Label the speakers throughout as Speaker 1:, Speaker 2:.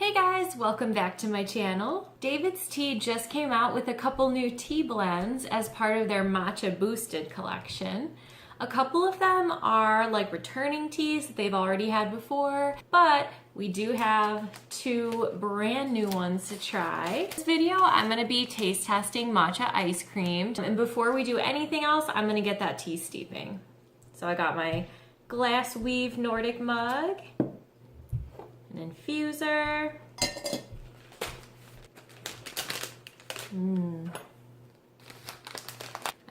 Speaker 1: Hey guys, welcome back to my channel. DAVIDStea just came out with a couple new tea blends as part of their Matcha Boosted collection. A couple of them are like returning teas that they've already had before, but we do have two brand new ones to try. In this video, I'm gonna be taste testing Matcha Ice Cream. And before we do anything else, I'm gonna get that tea steeping. So I got my glass weave Nordic mug, an infuser. I'm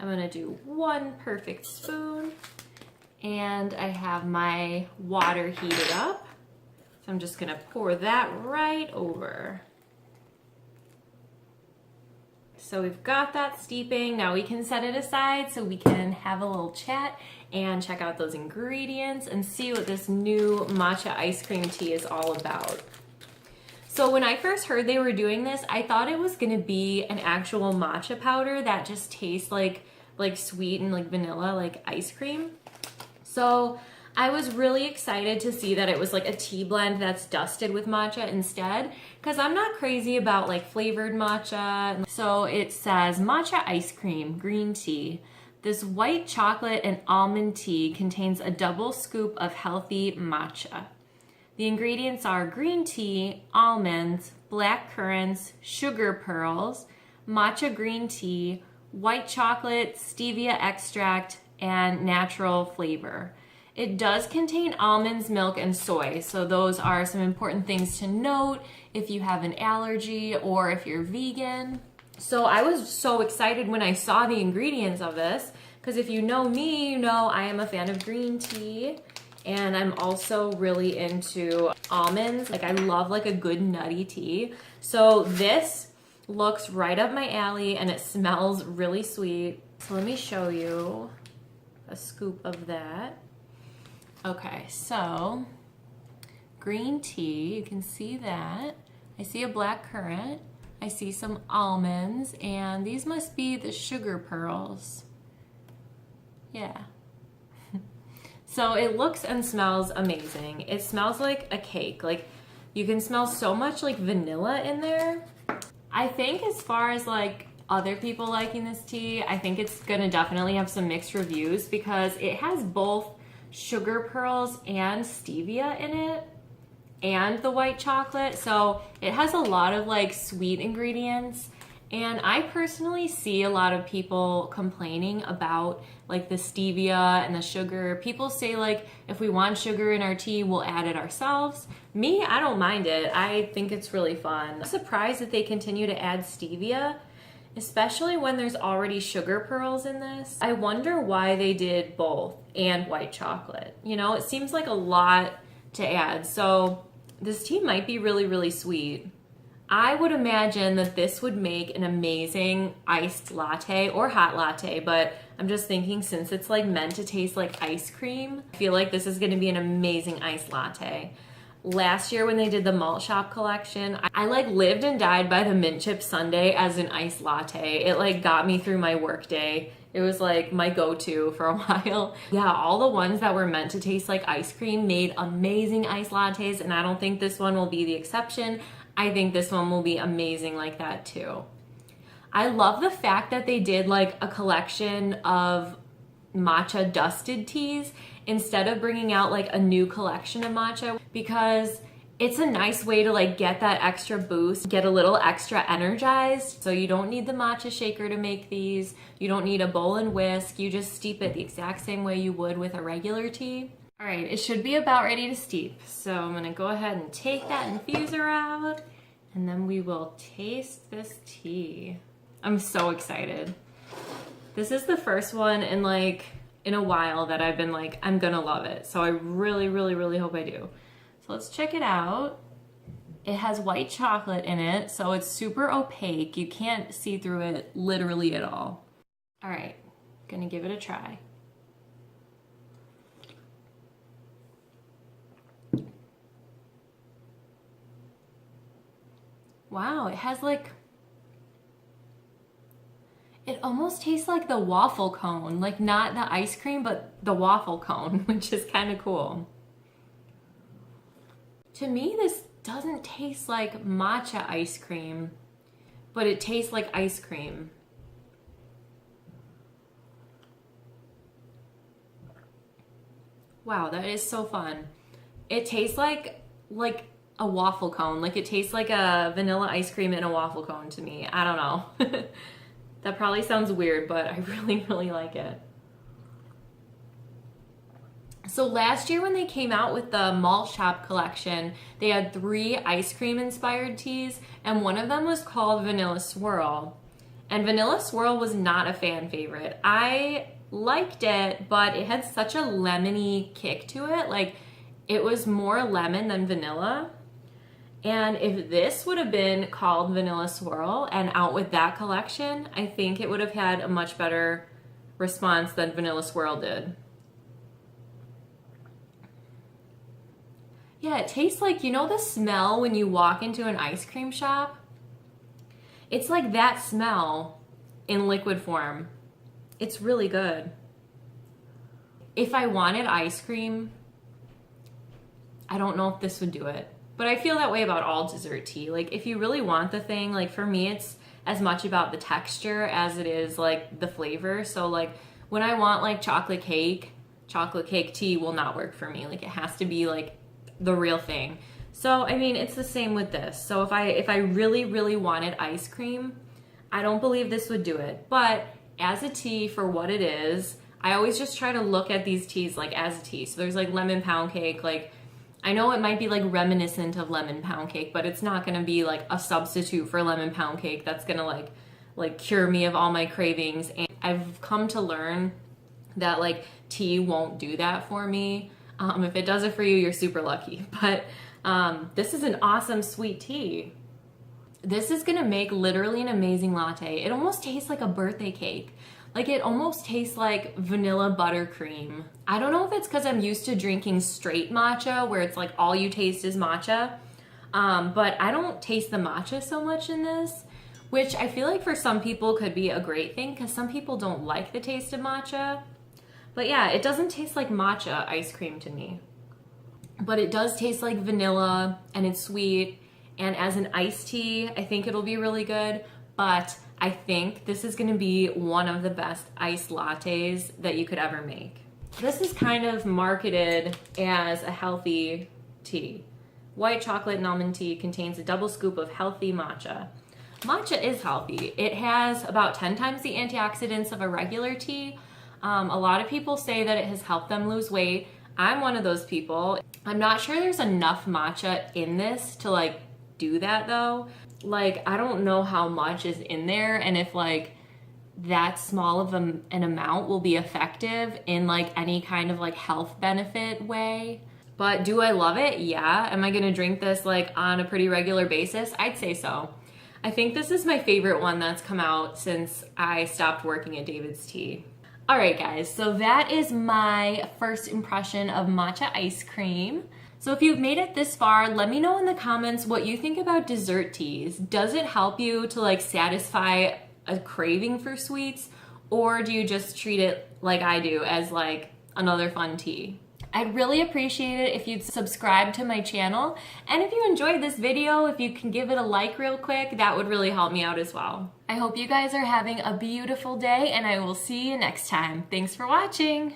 Speaker 1: gonna do one perfect spoon, and I have my water heated up. So I'm just gonna pour that right over. So we've got that steeping. Now we can set it aside so we can have a little chat and check out those ingredients and see what this new matcha ice cream tea is all about. So when I first heard they were doing this, I thought it was gonna be an actual matcha powder that just tastes like sweet and like vanilla, like ice cream. So I was really excited to see that it was like a tea blend that's dusted with matcha instead, because I'm not crazy about like flavored matcha. So it says matcha ice cream, green tea. This white chocolate and almond tea contains a double scoop of healthy matcha. The ingredients are green tea, almonds, black currants, sugar pearls, matcha green tea, white chocolate, stevia extract, and natural flavor. It does contain almonds, milk, and soy, so those are some important things to note if you have an allergy or if you're vegan. So I was so excited when I saw the ingredients of this, because if you know me, you know I am a fan of green tea, and I'm also really into almonds. Like I love like a good nutty tea. So this looks right up my alley and it smells really sweet. So let me show you a scoop of that. Okay, so green tea, you can see that. I see a black currant. I see some almonds, and these must be the sugar pearls. Yeah. So it looks and smells amazing. It smells like a cake. Like you can smell so much like vanilla in there. I think as far as like other people liking this tea, I think it's gonna definitely have some mixed reviews because it has both sugar pearls and stevia in it and the white chocolate. So it has a lot of like sweet ingredients. And I personally see a lot of people complaining about like the stevia and the sugar. People say like, if we want sugar in our tea, we'll add it ourselves. Me, I don't mind it. I think it's really fun. I'm surprised that they continue to add stevia, especially when there's already sugar pearls in this. I wonder why they did both and white chocolate. You know, it seems like a lot to add. So this tea might be really, really sweet. I would imagine that this would make an amazing iced latte or hot latte, but I'm just thinking since it's like meant to taste like ice cream, I feel like this is gonna be an amazing iced latte. Last year when they did the Malt Shop collection, I like lived and died by the mint chip sundae as an iced latte. It like got me through my work day. It was like my go-to for a while. Yeah, all the ones that were meant to taste like ice cream made amazing iced lattes, and I don't think this one will be the exception. I think this one will be amazing like that too. I love the fact that they did like a collection of matcha dusted teas instead of bringing out like a new collection of matcha, because it's a nice way to like get that extra boost, get a little extra energized. So you don't need the matcha shaker to make these. You don't need a bowl and whisk. You just steep it the exact same way you would with a regular tea. All right, it should be about ready to steep. So I'm gonna go ahead and take that infuser out, and then we will taste this tea. I'm so excited. This is the first one in a while that I've been like, I'm gonna love it. So I really, really, really hope I do. So let's check it out. It has white chocolate in it, so it's super opaque. You can't see through it literally at all. All right, gonna give it a try. Wow, it has like, it almost tastes like the waffle cone, like not the ice cream, but the waffle cone, which is kind of cool. To me, this doesn't taste like matcha ice cream, but it tastes like ice cream. Wow, that is so fun. It tastes like a waffle cone. Like it tastes like a vanilla ice cream in a waffle cone to me. I don't know. That probably sounds weird, but I really, really like it. So last year when they came out with the Malt Shop collection, they had 3 ice cream inspired teas, and one of them was called Vanilla Swirl. And Vanilla Swirl was not a fan favorite. I liked it, but it had such a lemony kick to it. Like, it was more lemon than vanilla. And if this would have been called Vanilla Swirl and out with that collection, I think it would have had a much better response than Vanilla Swirl did. Yeah, it tastes like, you know the smell when you walk into an ice cream shop? It's like that smell in liquid form. It's really good. If I wanted ice cream, I don't know if this would do it. But I feel that way about all dessert tea. Like, if you really want the thing, like for me, it's as much about the texture as it is like the flavor. So like when I want like chocolate cake tea will not work for me. Like, it has to be like the real thing. So I mean, it's the same with this. So if I really, really wanted ice cream, I don't believe this would do it. But as a tea, for what it is, I always just try to look at these teas like as a tea. So there's like lemon pound cake. Like, I know it might be like reminiscent of lemon pound cake, but it's not gonna be like a substitute for lemon pound cake that's gonna like cure me of all my cravings. And I've come to learn that like tea won't do that for me. If it does it for you, you're super lucky. But this is an awesome sweet tea. This is gonna make literally an amazing latte. It almost tastes like a birthday cake. Like, it almost tastes like vanilla buttercream. I don't know if it's because I'm used to drinking straight matcha, where it's like all you taste is matcha. But I don't taste the matcha so much in this, which I feel like for some people could be a great thing, because some people don't like the taste of matcha. But yeah, it doesn't taste like matcha ice cream to me. But it does taste like vanilla, and it's sweet. And as an iced tea, I think it'll be really good. But I think this is gonna be one of the best iced lattes that you could ever make. This is kind of marketed as a healthy tea. White chocolate and almond tea contains a double scoop of healthy matcha. Matcha is healthy. It has about 10 times the antioxidants of a regular tea. A lot of people say that it has helped them lose weight. I'm one of those people. I'm not sure there's enough matcha in this to like do that though. Like, I don't know how much is in there, and if like that small of an amount will be effective in like any kind of like health benefit way. But do I love it? Yeah. Am I gonna drink this like on a pretty regular basis? I'd say so. I think this is my favorite one that's come out since I stopped working at DAVIDStea. All right, guys, so that is my first impression of matcha ice cream. So if you've made it this far, let me know in the comments what you think about dessert teas. Does it help you to like satisfy a craving for sweets, or do you just treat it like I do as like another fun tea? I'd really appreciate it if you'd subscribe to my channel, and if you enjoyed this video, if you can give it a like real quick, that would really help me out as well. I hope you guys are having a beautiful day, and I will see you next time. Thanks for watching.